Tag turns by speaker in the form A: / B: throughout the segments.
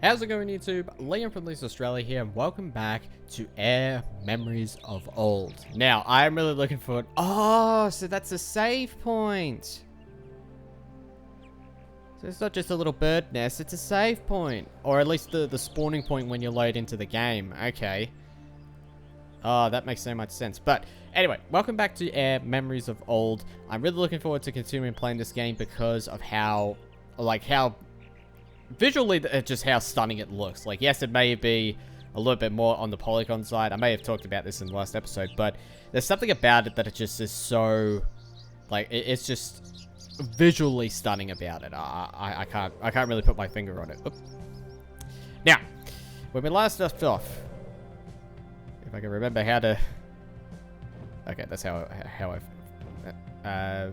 A: How's it going, YouTube? Liam from Leeds Australia here, and welcome back to AER Memories of Old. Now, I'm really looking forward. Oh, so that's a save point. So it's not just a little bird nest, it's a save point. Or at least the spawning point when you load into the game. Okay. Oh, that makes so much sense. But anyway, welcome back to AER Memories of Old. I'm really looking forward to continuing playing this game because of how visually, just how stunning it looks. Like, yes, it may be a little bit more on the polygon side. I may have talked about this in the last episode, but there's something about it that it just is so, like, it's just visually stunning about it. I can't really put my finger on it. Oop. Now, when we last left off, if I can remember how to, okay, that's how I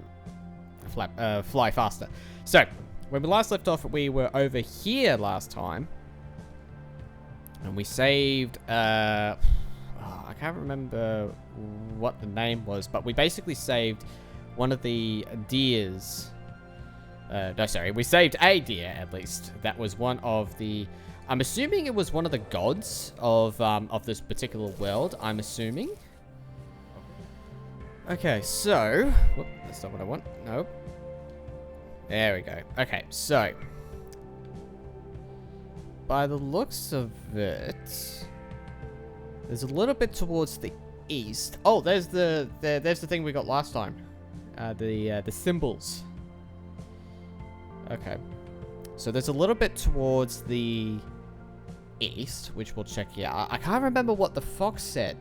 A: fly faster. So, when we last left off, we were over here last time. And we saved, I can't remember what the name was, but we basically saved one of the deers. No, sorry, we saved a deer, at least. That was one of the, I'm assuming it was one of the gods of this particular world, I'm assuming. Okay, so, whoop, that's not what I want, nope. There we go. Okay, so by the looks of it, there's a little bit towards the east. Oh, there's the thing we got last time. The symbols. Okay. So there's a little bit towards the east, which we'll check here. I can't remember what the fox said.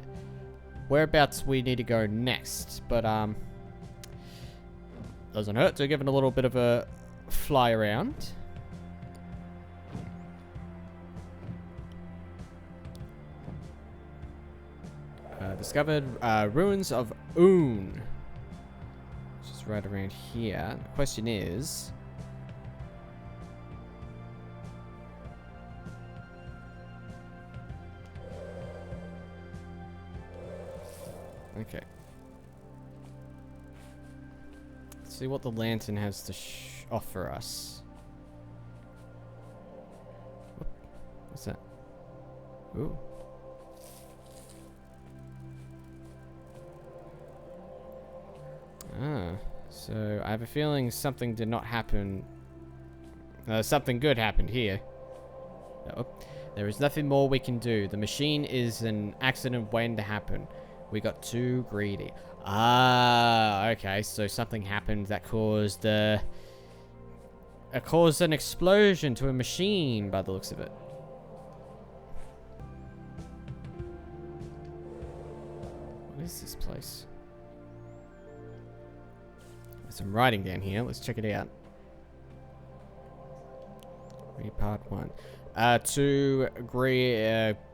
A: Whereabouts we need to go next, but doesn't hurt to give it a little bit of a fly around. Discovered ruins of Un. Just right around here. The question is, okay. See what the lantern has to offer us. What's that? Ooh. Ah, so I have a feeling something did not happen. Something good happened here. Oh, there is nothing more we can do. The machine is an accident waiting to happen. We got too greedy. Ah, okay. So something happened that caused an explosion to a machine, by the looks of it. What is this place? There's some writing down here. Let's check it out. Read part 1. To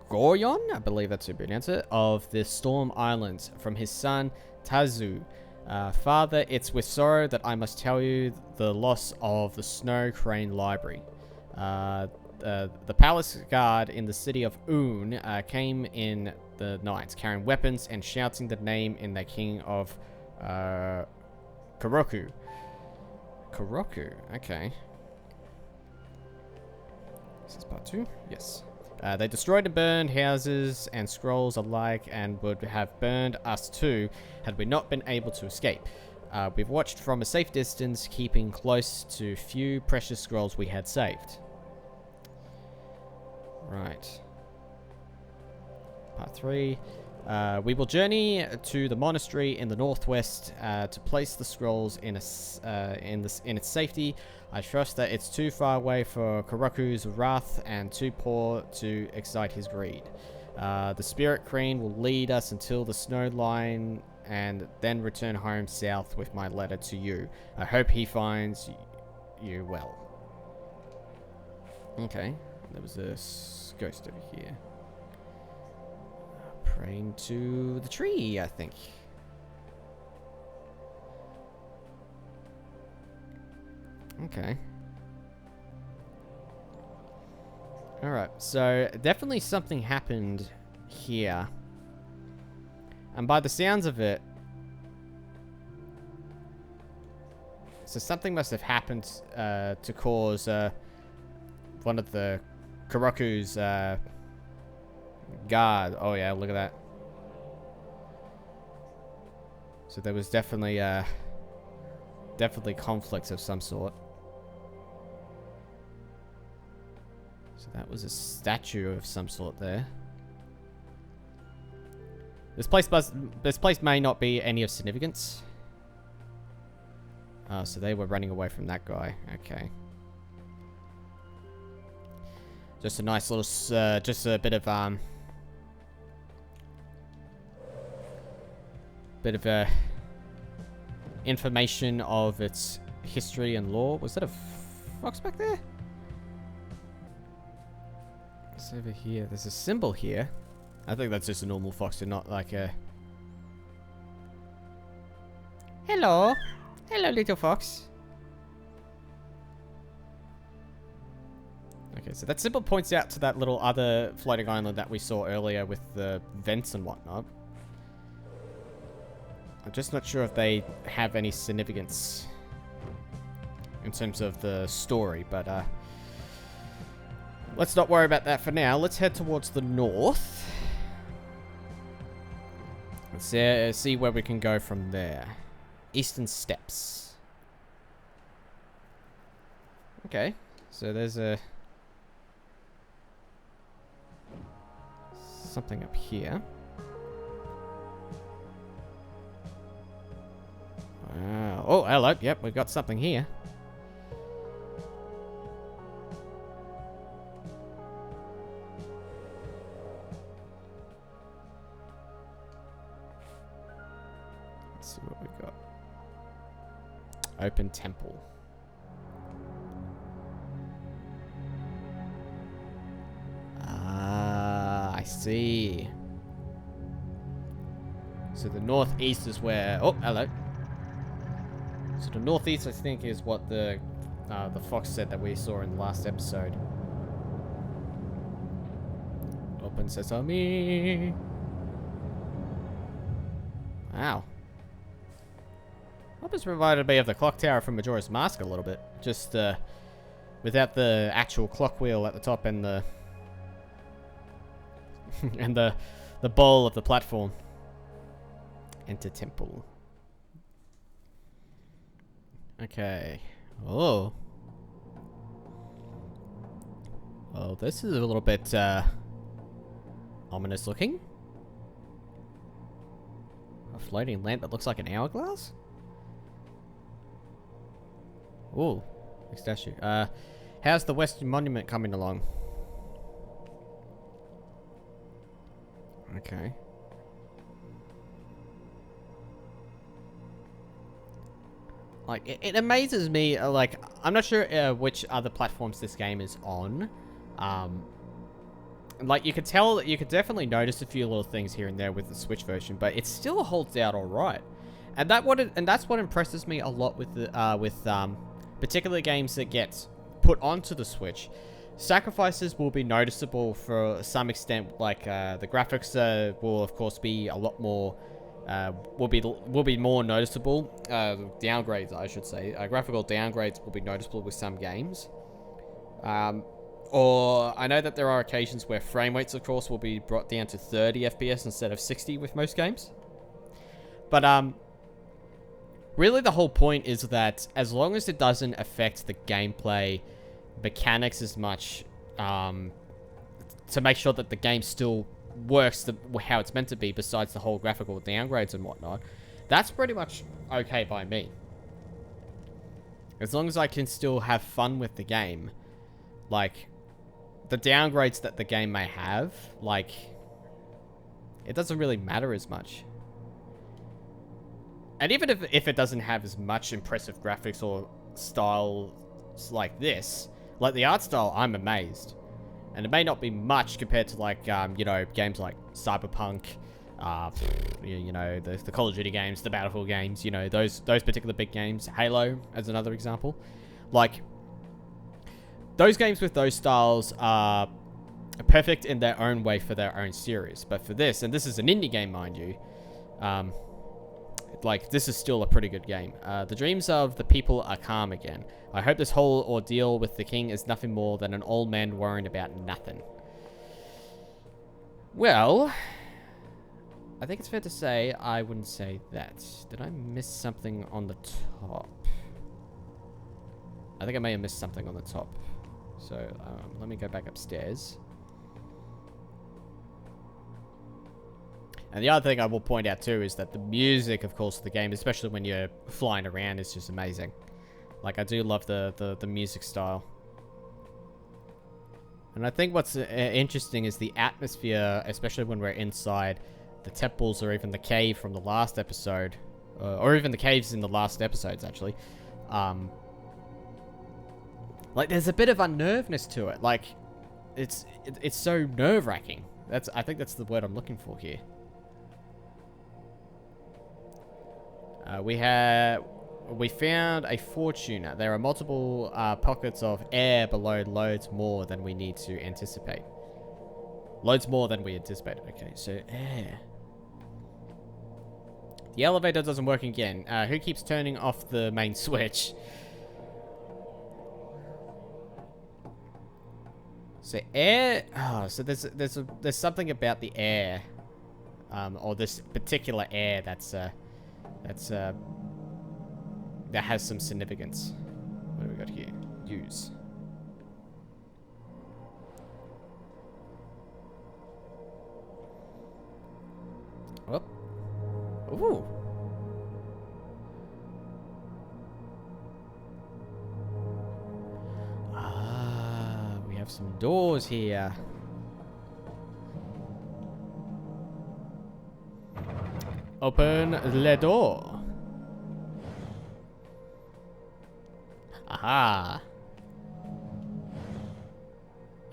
A: Goryon, I believe that's how you pronounce it, of the Storm Islands, from his son, Tazu. Father, it's with sorrow that I must tell you the loss of the Snow Crane Library. The palace guard in the city of Un came in the night, carrying weapons and shouting the name in the king of Kuroku. Kuroku, okay. This is part 2? Yes. They destroyed and burned houses and scrolls alike and would have burned us too had we not been able to escape. We've watched from a safe distance, keeping close to few precious scrolls we had saved. Right. Part 3. We will journey to the monastery in the northwest to place the scrolls in its safety. I trust that it's too far away for Kuroku's wrath and too poor to excite his greed. The spirit crane will lead us until the snow line and then return home south with my letter to you. I hope he finds you well. Okay, there was a ghost over here. Praying to the tree, I think. Okay. Alright, so definitely something happened here. And by the sounds of it, so something must have happened to cause one of the Kuroku's guard. Oh yeah, look at that. So there was definitely conflicts of some sort. So that was a statue of some sort there. This place may not be any of significance. Oh, so they were running away from that guy. Okay. Just a nice little, just a bit of information of its history and lore. Was that a fox back there? It's over here. There's a symbol here. I think that's just a normal fox and not like a... Hello. Hello, little fox. Okay, so that symbol points out to that little other floating island that we saw earlier with the vents and whatnot. I'm just not sure if they have any significance in terms of the story, but let's not worry about that for now. Let's head towards the north. Let's see where we can go from there. Eastern Steps. Okay, so there's a... something up here. Oh, hello. Yep, we've got something here. Let's see what we've got. Open temple. Ah, I see. So the northeast is where... Oh, hello. So the northeast, I think, is what the fox said that we saw in the last episode. Open sesame. Wow. That just reminded me of the clock tower from Majora's Mask a little bit. Just without the actual clock wheel at the top and the and the bowl of the platform. Enter temple. Okay. Oh. Oh, this is a little bit ominous looking. A floating lamp that looks like an hourglass? Ooh, big statue. How's the Western Monument coming along? Okay. Like, it amazes me, like, I'm not sure which other platforms this game is on. Like, you could tell, you could definitely notice a few little things here and there with the Switch version, but it still holds out alright. And that's what impresses me a lot with the, particular games that get put onto the Switch. Sacrifices will be noticeable for some extent, like, the graphics will, of course, be a lot more... will be more noticeable. Downgrades, I should say. Graphical downgrades will be noticeable with some games. Or I know that there are occasions where frame rates, of course, will be brought down to 30 FPS instead of 60 with most games. But really the whole point is that as long as it doesn't affect the gameplay mechanics as much, to make sure that the game still works how it's meant to be, besides the whole graphical downgrades and whatnot, that's pretty much okay by me. As long as I can still have fun with the game, like, the downgrades that the game may have, like, it doesn't really matter as much. And even if it doesn't have as much impressive graphics or styles like this, like the art style, I'm amazed. And it may not be much compared to, like, you know, games like Cyberpunk, you know, the Call of Duty games, the Battlefield games, you know, those particular big games. Halo, as another example. Like, those games with those styles are perfect in their own way for their own series. But for this, and this is an indie game, mind you, like, this is still a pretty good game. The dreams of the people are calm again. I hope this whole ordeal with the king is nothing more than an old man worrying about nothing. Well, I think it's fair to say I wouldn't say that. Did I miss something on the top? I think I may have missed something on the top. So, let me go back upstairs. And the other thing I will point out too is that the music, of course, of the game, especially when you're flying around, is just amazing. Like, I do love the music style. And I think what's interesting is the atmosphere, especially when we're inside the temples or even the cave from the last episode. Or even the caves in the last episodes, actually. Like, there's a bit of unnervedness to it. Like, it's so nerve-wracking. I think that's the word I'm looking for here. We found a fortuna. There are multiple pockets of air below, loads more than we need to anticipate. Loads more than we anticipated. Okay, so air. The elevator doesn't work again. Who keeps turning off the main switch? So air. Oh, so there's something about the air, or this particular air that has some significance. What do we got here? Use. Oh. Ooh. Ah, we have some doors here. Open the door. Aha.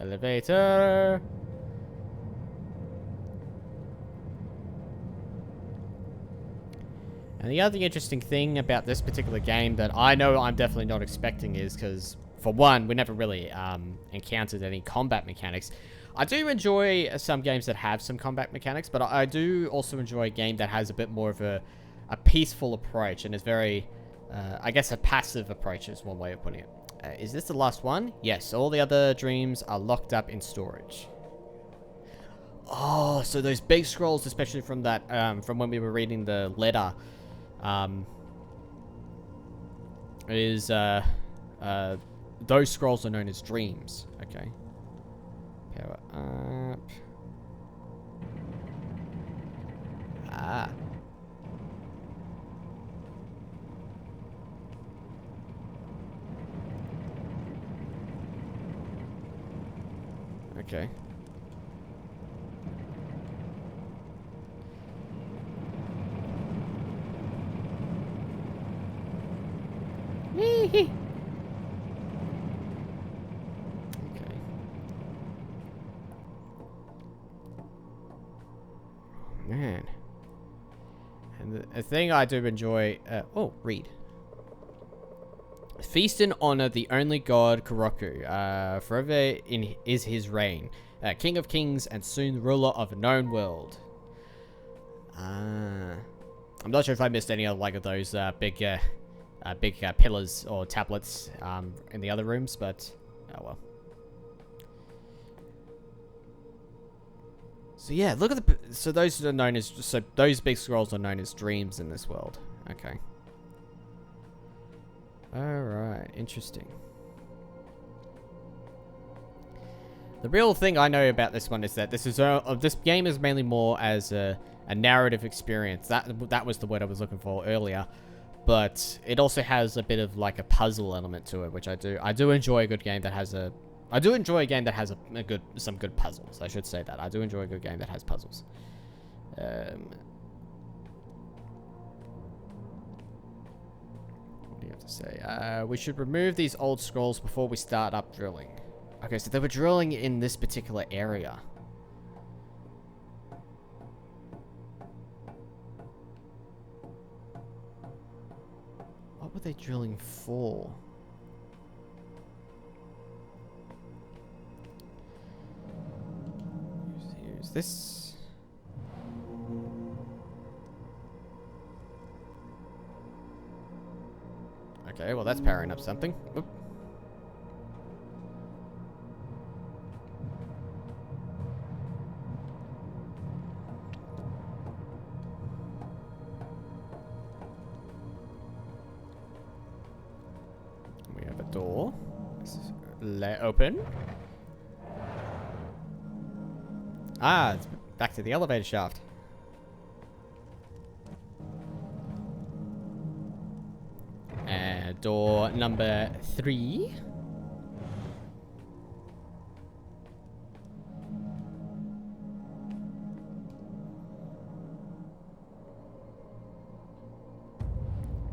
A: Elevator. And the other interesting thing about this particular game that I know I'm definitely not expecting is because, for one, we never really encountered any combat mechanics. I do enjoy some games that have some combat mechanics, but I do also enjoy a game that has a bit more of a peaceful approach and is very, I guess a passive approach is one way of putting it. Is this the last one? Yes, all the other dreams are locked up in storage. Oh, so those big scrolls, especially from that, from when we were reading the letter, those scrolls are known as dreams. Okay. Power up. Ah. Okay. Okay. Man. And the thing I do enjoy... oh, read. Feast and honor the only god, Kuroku. Forever is his reign. King of kings and soon ruler of a known world. I'm not sure if I missed any of like those big pillars or tablets in the other rooms, but oh well. So yeah, look at so those are known as those big scrolls are known as dreams in this world. Okay. Alright, interesting. The real thing I know about this one is that this game is mainly more as a narrative experience. That was the word I was looking for earlier. But it also has a bit of like a puzzle element to it, which I do enjoy a good game that has I do enjoy a game that has some good puzzles. I should say that. I do enjoy a good game that has puzzles. What do you have to say? We should remove these old scrolls before we start up drilling. Okay, so they were drilling in this particular area. What were they drilling for? Use this. Okay, well that's powering up something. Oop. We have a door. Open. Ah, it's back to the elevator shaft. Door number 3.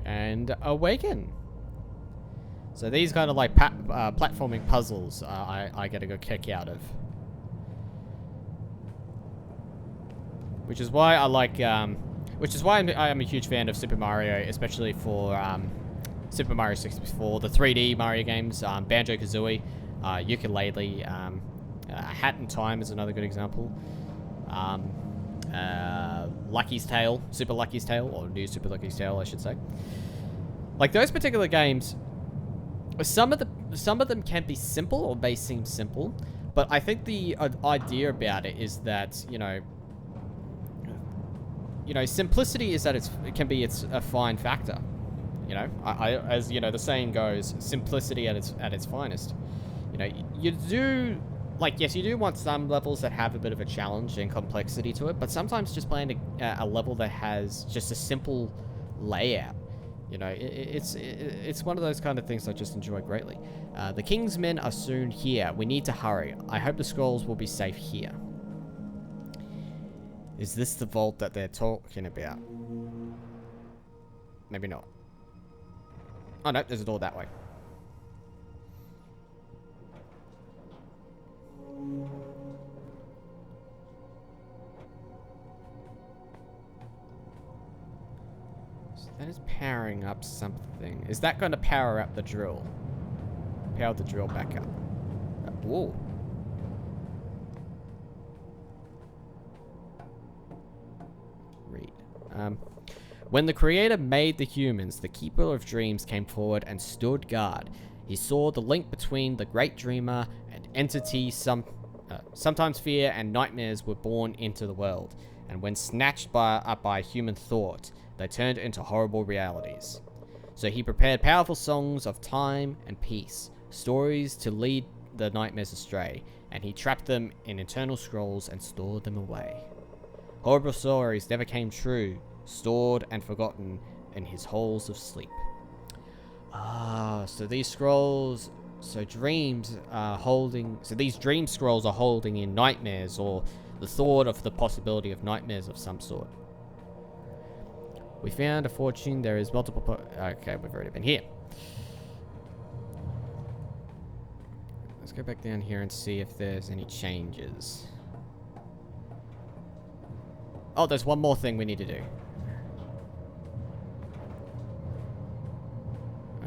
A: And awaken. So these kind of like platforming puzzles I get a good kick out of. Which is why I like, which is why I'm a huge fan of Super Mario, especially for Super Mario 64, the 3D Mario games, Banjo-Kazooie, Yooka-Laylee, Hat in Time is another good example. Lucky's Tale, Super Lucky's Tale, or New Super Lucky's Tale, I should say. Like those particular games, some of them can be simple or may seem simple, but I think the idea about it is that you know, simplicity is that it can be a fine factor. You know, as you know, the saying goes, simplicity at its finest. You know, you do, like, yes, you do want some levels that have a bit of a challenge and complexity to it, but sometimes just playing a level that has just a simple layout, you know, it's one of those kind of things I just enjoy greatly. The King's men are soon here. We need to hurry. I hope the scrolls will be safe here. Is this the vault that they're talking about? Maybe not. Oh no, there's a door that way. So that is powering up something. Is that going to power up the drill? Power the drill back up. Whoa. Read. When the Creator made the humans, the Keeper of Dreams came forward and stood guard. He saw the link between the great dreamer and entity. Sometimes fear and nightmares were born into the world, and when snatched up by human thought, they turned into horrible realities. So he prepared powerful songs of time and peace, stories to lead the nightmares astray, and he trapped them in eternal scrolls and stored them away. Horrible stories never came true, stored and forgotten in his halls of sleep. Ah, so these scrolls, so these dream scrolls are holding in nightmares, or the thought of the possibility of nightmares of some sort. We found a fortune. There is multiple. Okay, we've already been here. Let's go back down here and see if there's any changes. Oh, there's one more thing we need to do.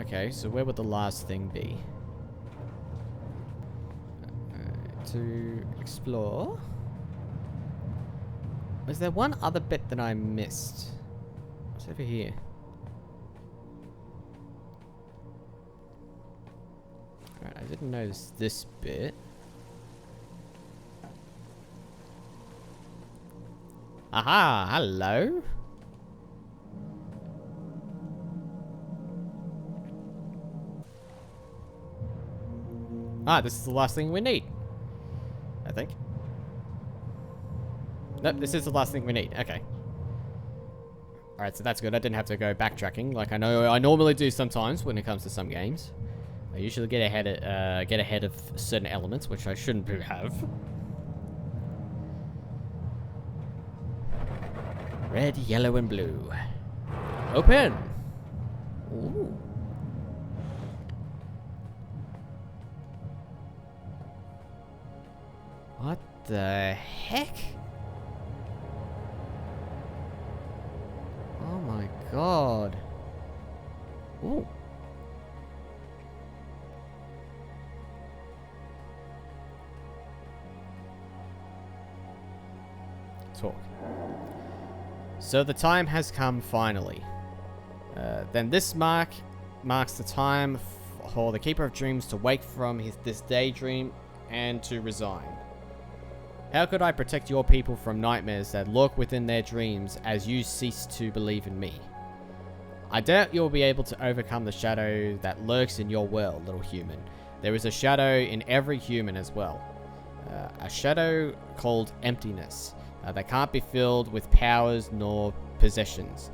A: Okay, so where would the last thing be? To explore. Was there one other bit that I missed? What's over here? Alright, I didn't notice this bit. Aha, hello. Ah, this is the last thing we need. I think. Nope, this is the last thing we need. Okay. Alright, so that's good. I didn't have to go backtracking like I know I normally do sometimes when it comes to some games. I usually get ahead of certain elements, which I shouldn't have. Red, yellow, and blue. Open! Ooh. What the heck? Oh my god. Ooh. Talk. So the time has come finally. Then this mark marks the time for the Keeper of Dreams to wake from this daydream and to resign. How could I protect your people from nightmares that lurk within their dreams as you cease to believe in me? I doubt you'll be able to overcome the shadow that lurks in your world, little human. There is a shadow in every human as well. A shadow called emptiness that can't be filled with powers nor possessions.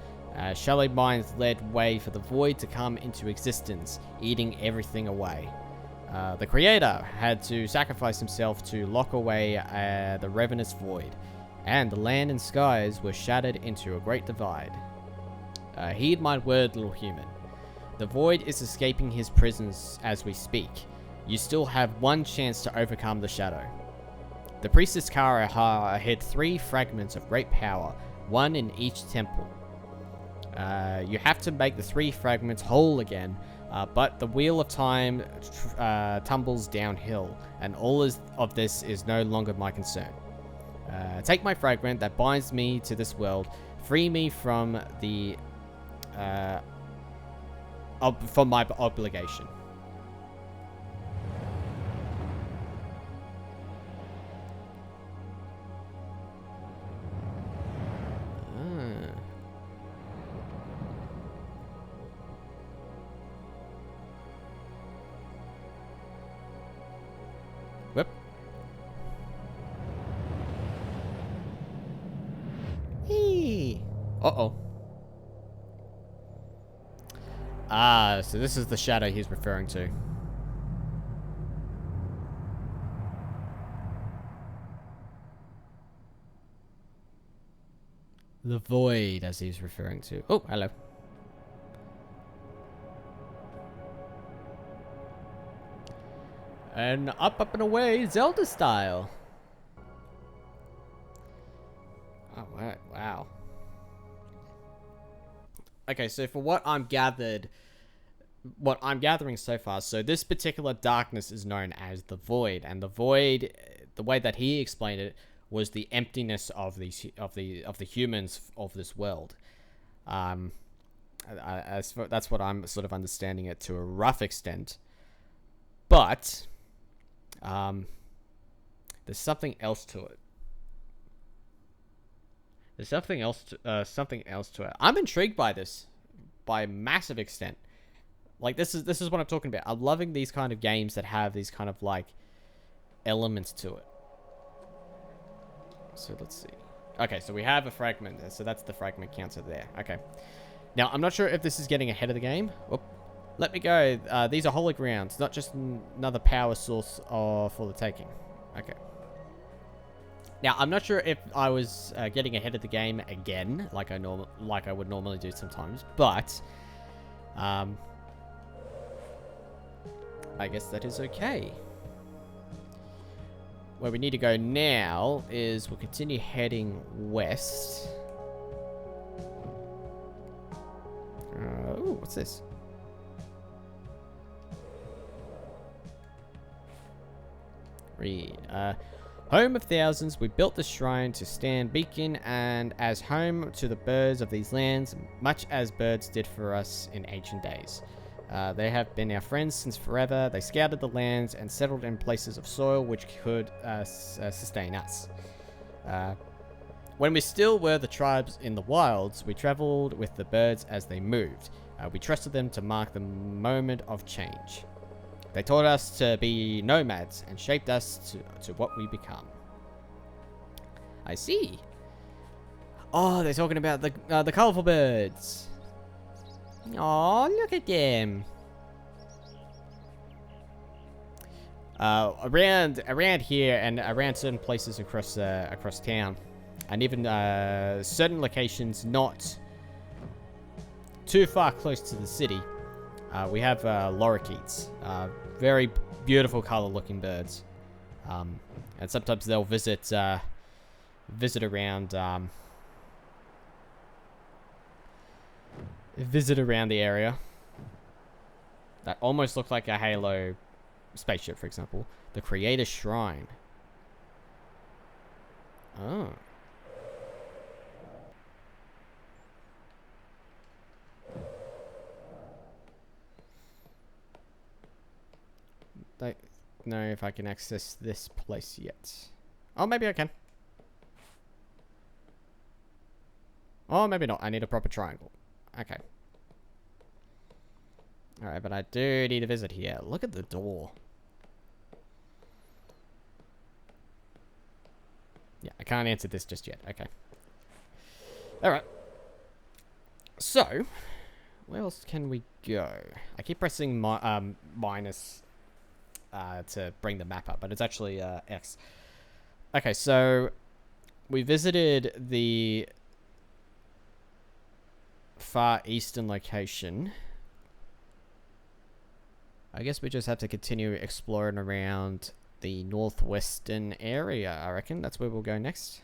A: Shallow minds led way for the void to come into existence, eating everything away. The creator had to sacrifice himself to lock away the ravenous void, and the land and skies were shattered into a great divide. Heed my word, little human. The void is escaping his prisons as we speak. You still have one chance to overcome the shadow. The priestess Kara hid 3 fragments of great power, 1 in each temple. You have to make the 3 fragments whole again, but the wheel of time tumbles downhill, and all of this is no longer my concern. Take my fragment that binds me to this world, free me from the from my obligation. Whoop. Hey. Uh-oh. Ah, so this is the shadow he's referring to. The void, as he's referring to. Oh, hello. And up and away, Zelda style. Oh, wow. Okay, so for what I'm gathering so far, so this particular darkness is known as the void, and the void, the way that he explained it, was the emptiness of the humans of this world. That's what I'm sort of understanding it to a rough extent, but there's something else to it. There's something else to it. I'm intrigued by this, by a massive extent. Like this is what I'm talking about. I'm loving these kind of games that have these kind of like elements to it. So let's see. Okay, so we have a fragment there. So that's the fragment counter there. Okay. Now I'm not sure if this is getting ahead of the game. Whoop. Let me go. These are holy grounds, not just another power source for the taking. Okay. Now, I'm not sure if I was getting ahead of the game again, like I would normally do sometimes, but I guess that is okay. Where we need to go now is we'll continue heading west. Ooh, what's this? Read. Home of thousands, we built the shrine to stand beacon and as home to the birds of these lands, much as birds did for us in ancient days. They have been our friends since forever. They scouted the lands and settled in places of soil which could sustain us. When we still were the tribes in the wilds, we traveled with the birds as they moved. We trusted them to mark the moment of change. They taught us to be nomads and shaped us to what we become. I see. Oh, they're talking about the colorful birds. Oh, look at them. Around here and around certain places across town, and even certain locations not too far close to the city. We have lorikeets, very beautiful color-looking birds, and sometimes they'll visit around the area. That almost look like a Halo spaceship, for example. The Creator Shrine. Oh. don't know if I can access this place yet. Oh, maybe I can. Oh, maybe not. I need a proper triangle. Okay. Alright, but I do need a visit here. Look at the door. Yeah, I can't answer this just yet. Okay. Alright. So, where else can we go? I keep pressing minus to bring the map up, but it's actually X. Okay, so we visited the far eastern location. I guess we just have to continue exploring around the northwestern area, I reckon. That's where we'll go next.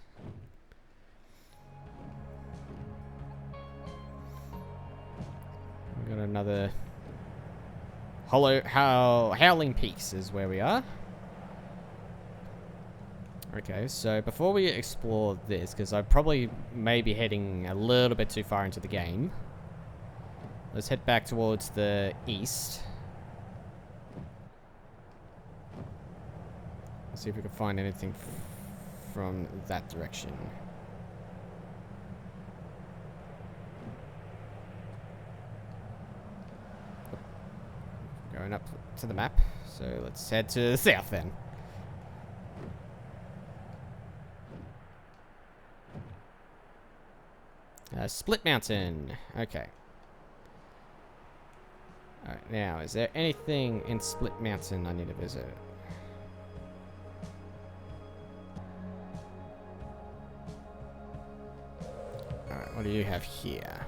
A: We got another Howling Peaks is where we are. Okay, so before we explore this, because I probably may be heading a little bit too far into the game, let's head back towards the east. Let's see if we can find anything from that direction. Going up to the map, so let's head to the south then. Split Mountain. Okay. Alright, now, is there anything in Split Mountain I need to visit? Alright, what do you have here?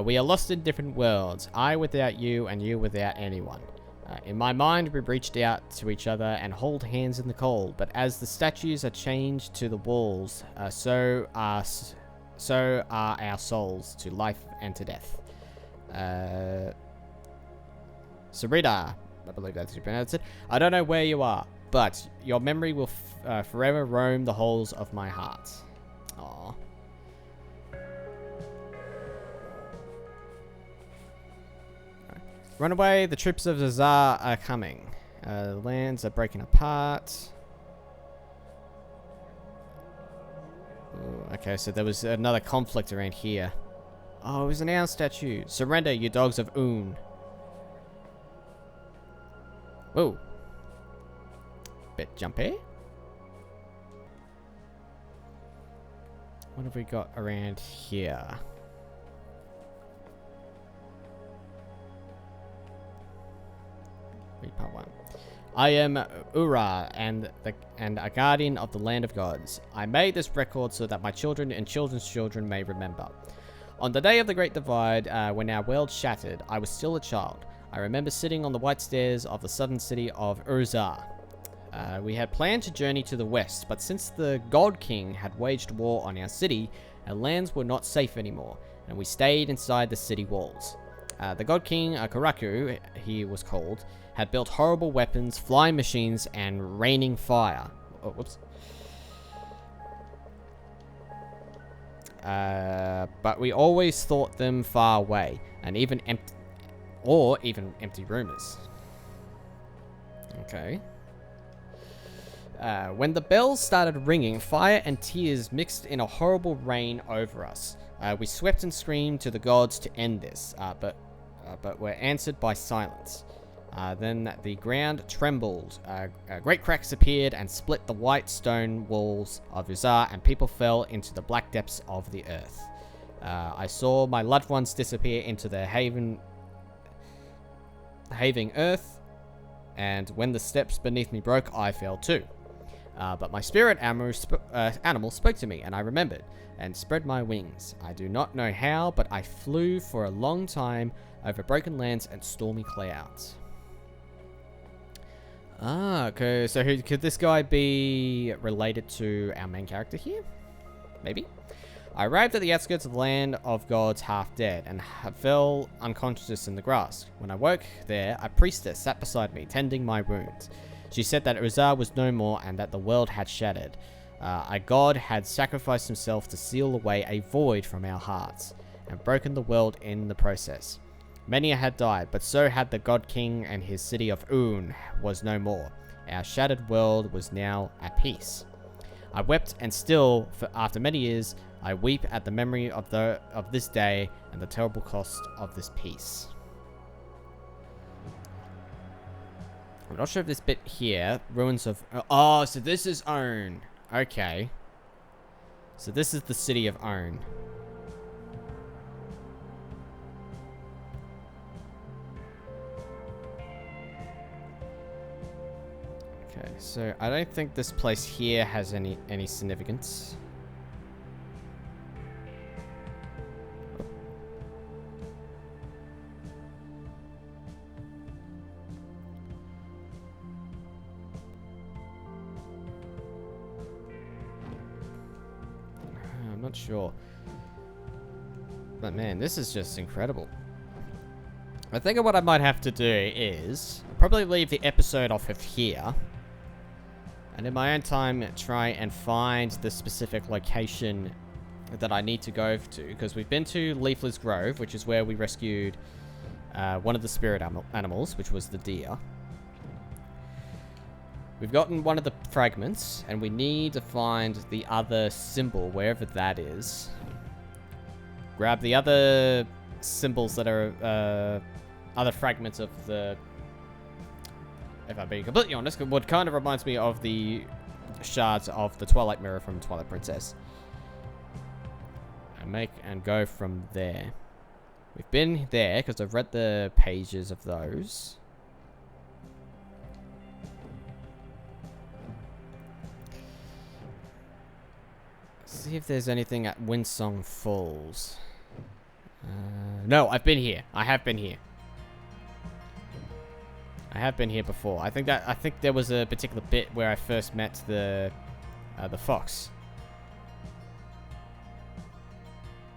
A: We are lost in different worlds. I without you, and you without anyone. In my mind, we reached out to each other and hold hands in the cold, but as the statues are chained to the walls, so are our souls to life and to death. Sarita, I believe that's how you pronounce it. I don't know where you are, but your memory will forever roam the halls of my heart. Aww. Run away, the troops of Zazar are coming. The lands are breaking apart. Ooh, okay, so there was another conflict around here. Oh, it was an owl statue. Surrender, you dogs of Un. Whoa. Bit jumpy. What have we got around here? Read part 1. I am Ura and a guardian of the land of gods. I made this record so that my children and children's children may remember. On the day of the Great Divide, when our world shattered, I was still a child. I remember sitting on the white stairs of the southern city of Urzar. We had planned to journey to the west, but since the God King had waged war on our city, our lands were not safe anymore, and we stayed inside the city walls. The God King, Karaku, he was called, had built horrible weapons, flying machines, and raining fire. Oh, whoops. But we always thought them far away, and even empty rumors. Okay. When the bells started ringing, fire and tears mixed in a horrible rain over us. We swept and screamed to the gods to end this, but were answered by silence. Then the ground trembled. Great cracks appeared and split the white stone walls of Uzar, and people fell into the black depths of the earth. I saw my loved ones disappear into the having earth, and when the steps beneath me broke, I fell too. But my spirit animal spoke to me, and I remembered, and spread my wings. I do not know how, but I flew for a long time over broken lands and stormy clouds. Ah, okay, so could this guy be related to our main character here? Maybe? I arrived at the outskirts of the land of gods half dead, and fell unconscious in the grass. When I woke there, a priestess sat beside me, tending my wounds. She said that Uzar was no more, and that the world had shattered. A god had sacrificed himself to seal away a void from our hearts. and broken the world in the process. Many had died, but so had the God King, and his city of Un was no more. Our shattered world was now at peace. I wept, and still, after many years, I weep at the memory of this day and the terrible cost of this peace. I'm not sure if this bit here, ruins of... Oh, so this is Own. Okay. So this is the city of Own. Okay, so I don't think this place here has any significance. I'm not sure. But man, this is just incredible. I think what I might have to do is probably leave the episode off of here. And in my own time, try and find the specific location that I need to go to. Because we've been to Leafler's Grove, which is where we rescued one of the spirit animals, which was the deer. We've gotten one of the fragments, and we need to find the other symbol, wherever that is. Grab the other symbols that are other fragments of the... If I'm being completely honest, what kind of reminds me of the shards of the Twilight Mirror from Twilight Princess. And go from there. We've been there, because I've read the pages of those. See if there's anything at Windsong Falls. No, I've been here. I have been here. I have been here before. I think there was a particular bit where I first met the fox.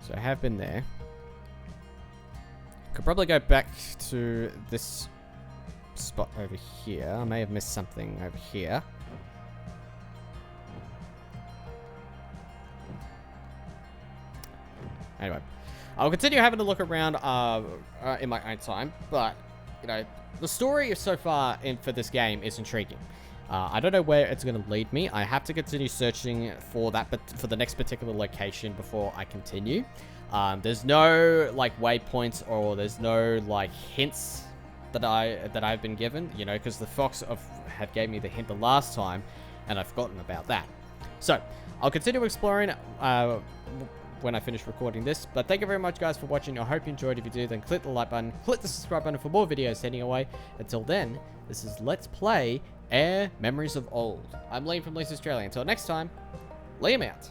A: So I have been there. Could probably go back to this spot over here. I may have missed something over here. Anyway, I'll continue having a look around in my own time, but, you know, the story so far for this game is intriguing. I don't know where it's going to lead me. I have to continue searching for for the next particular location before I continue. There's no, like, waypoints, or there's no, like, hints that I've been given, you know, because the fox had gave me the hint the last time, and I've forgotten about that. So, I'll continue exploring when I finish recording this. But thank you very much, guys, for watching. I hope you enjoyed. If you do, then click the like button, click the subscribe button for more videos heading away. Until then, this is Let's Play AER Memories of Old. I'm Liam from Lee's Australia. Until next time, Liam out.